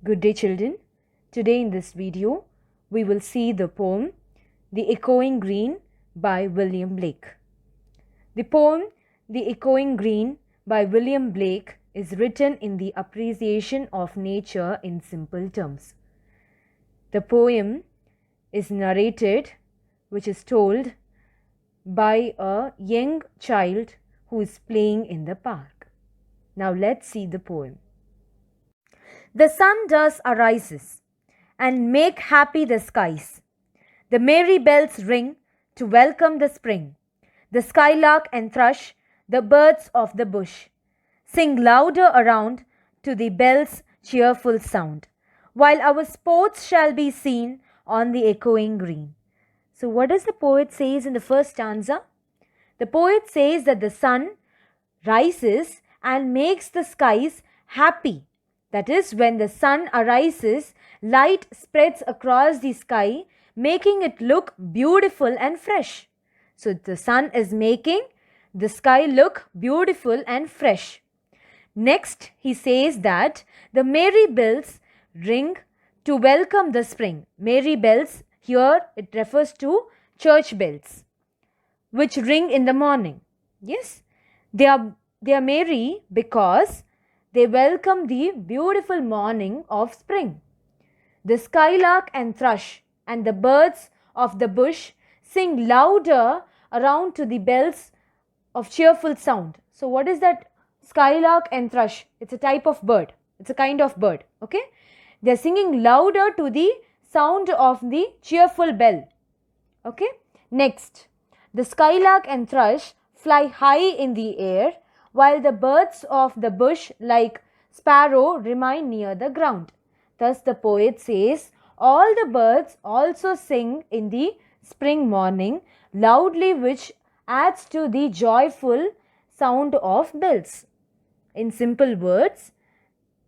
Good day, children. Today in this video, we will see the poem The Echoing Green by William Blake. The poem The Echoing Green by William Blake is written in the appreciation of nature in simple terms. The poem is narrated, which is told by a young child who is playing in the park. Now let's see the poem. The sun does arises and make happy the skies. The merry bells ring to welcome the spring. The skylark and thrush, the birds of the bush, sing louder around to the bell's cheerful sound, while our sports shall be seen on the echoing green. So what does the poet says in the first stanza? The poet says that the sun rises and makes the skies happy. That is, when the sun arises, light spreads across the sky, making it look beautiful and fresh. So the sun is making the sky look beautiful and fresh. Next, he says that the merry bells ring to welcome the spring. Merry bells, here it refers to church bells, which ring in the morning. Yes, they are merry because they welcome the beautiful morning of spring. The skylark and thrush and the birds of the bush sing louder around to the bells of cheerful sound. So what is that skylark and thrush? It's a type of bird. It's a kind of bird. Okay. They're singing louder to the sound of the cheerful bell. Okay. Next, the skylark and thrush fly high in the air, while the birds of the bush like sparrow remain near the ground. Thus the poet says, all the birds also sing in the spring morning loudly, which adds to the joyful sound of bells. In simple words,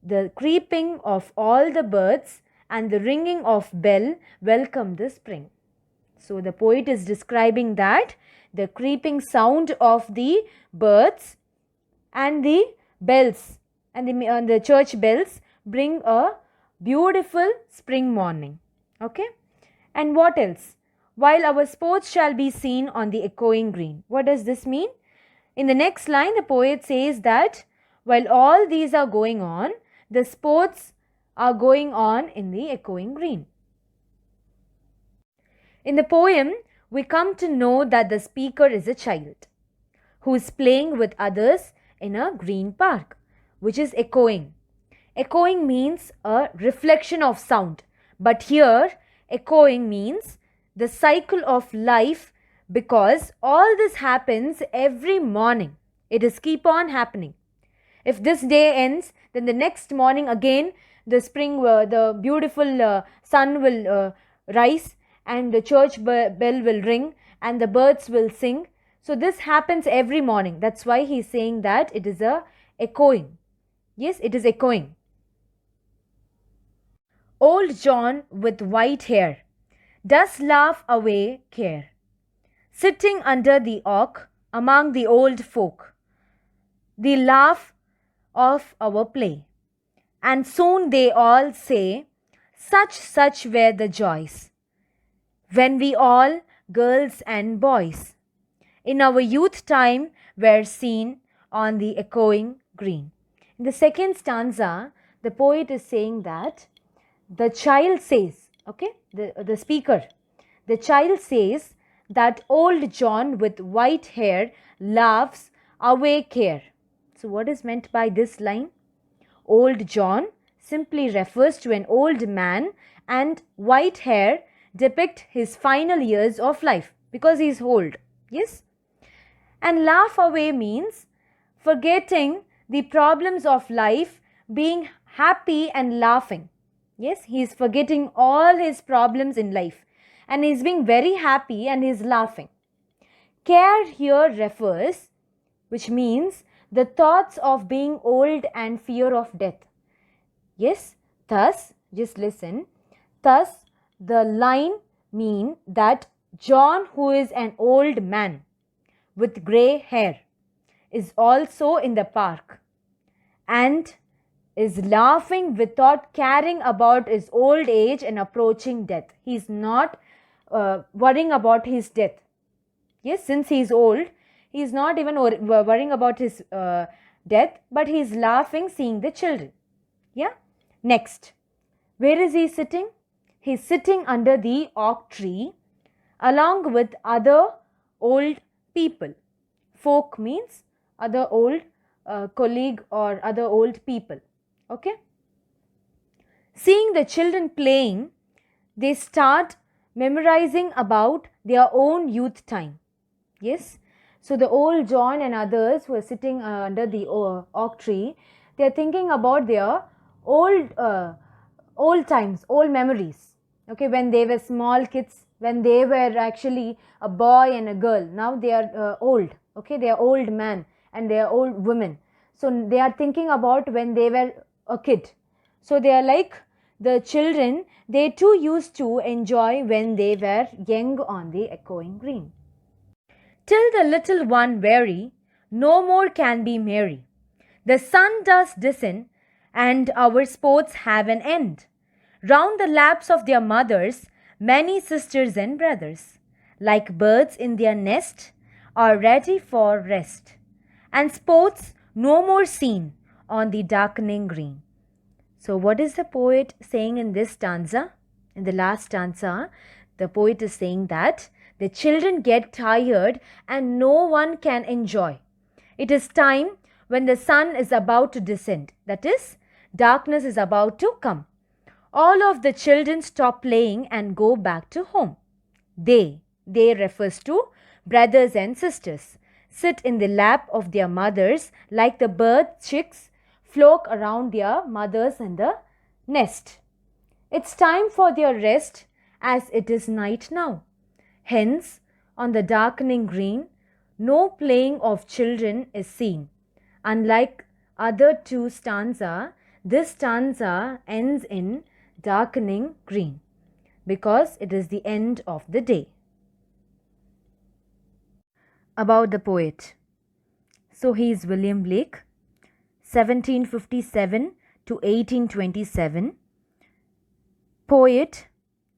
the creeping of all the birds and the ringing of bell welcome the spring. So the poet is describing that the creeping sound of the birds and the bells and the church bells bring a beautiful spring morning. Okay. And what else? While our sports shall be seen on the echoing green. What does this mean? In the next line, the poet says that while all these are going on, the sports are going on in the echoing green. In the poem, we come to know that the speaker is a child who is playing with others in a green park, which is echoing. Echoing means a reflection of sound, but here echoing means the cycle of life, because all this happens every morning. It is keep on happening. If this day ends, then the next morning again the spring, the beautiful sun will rise and the church bell will ring and the birds will sing. So this happens every morning. That's why he is saying that it is a echoing. Yes, it is echoing. Old John with white hair does laugh away care, sitting under the oak among the old folk, the laugh of our play. And soon they all say, such were the joys, when we all, girls and boys, in our youth time were seen on the echoing green. In the second stanza, the poet is saying that the child says, okay, the speaker, the child says that old John with white hair laughs away care. So what is meant by this line? Old John simply refers to an old man, and white hair depict his final years of life because he is old. Yes. And laugh away means forgetting the problems of life, being happy and laughing. Yes, he is forgetting all his problems in life and he is being very happy and he is laughing. Care here refers, which means the thoughts of being old and fear of death. Yes, thus, just listen, thus the line mean that John, who is an old man with grey hair, is also in the park, and is laughing without caring about his old age and approaching death. He is not worrying about his death. Yes, since he is old, he is not even worrying about his death, but he is laughing seeing the children. Yeah. Next, where is he sitting? He is sitting under the oak tree along with other old people. Folk means other old colleague or other old people. Okay. Seeing the children playing, they start memorizing about their own youth time. Yes. So the old John and others who are sitting under the oak tree, they are thinking about their old times, old memories. Okay, when they were small kids, when they were actually a boy and a girl. Now they are old. Okay, they are old men and they are old women. So they are thinking about when they were a kid. So they are like the children, they too used to enjoy when they were young on the echoing green. Till the little one weary, no more can be merry. The sun does descend, and our sports have an end. Round the laps of their mothers, many sisters and brothers, like birds in their nest, are ready for rest, and sports no more seen on the darkening green. So what is the poet saying in this stanza? In the last stanza, the poet is saying that the children get tired and no one can enjoy. It is time when the sun is about to descend. That is, darkness is about to come. All of the children stop playing and go back to home. They refers to brothers and sisters, sit in the lap of their mothers like the bird chicks flock around their mothers in the nest. It's time for their rest as it is night now. Hence, on the darkening green, no playing of children is seen. Unlike other two stanza, this stanza ends in darkening green because it is the end of the day. About the poet. So he is William Blake, 1757 to 1827. Poet,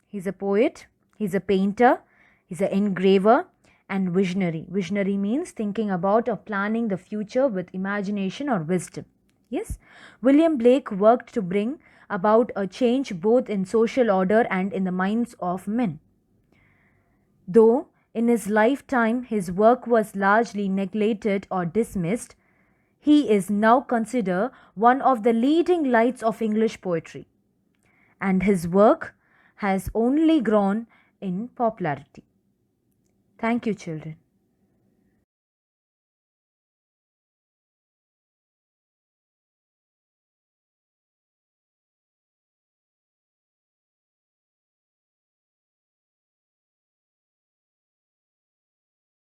he's a poet, he's a painter, he's an engraver and visionary. Visionary means thinking about or planning the future with imagination or wisdom. Yes, William Blake worked to bring about a change both in social order and in the minds of men. Though in his lifetime his work was largely neglected or dismissed, he is now considered one of the leading lights of English poetry, and his work has only grown in popularity. Thank you, children.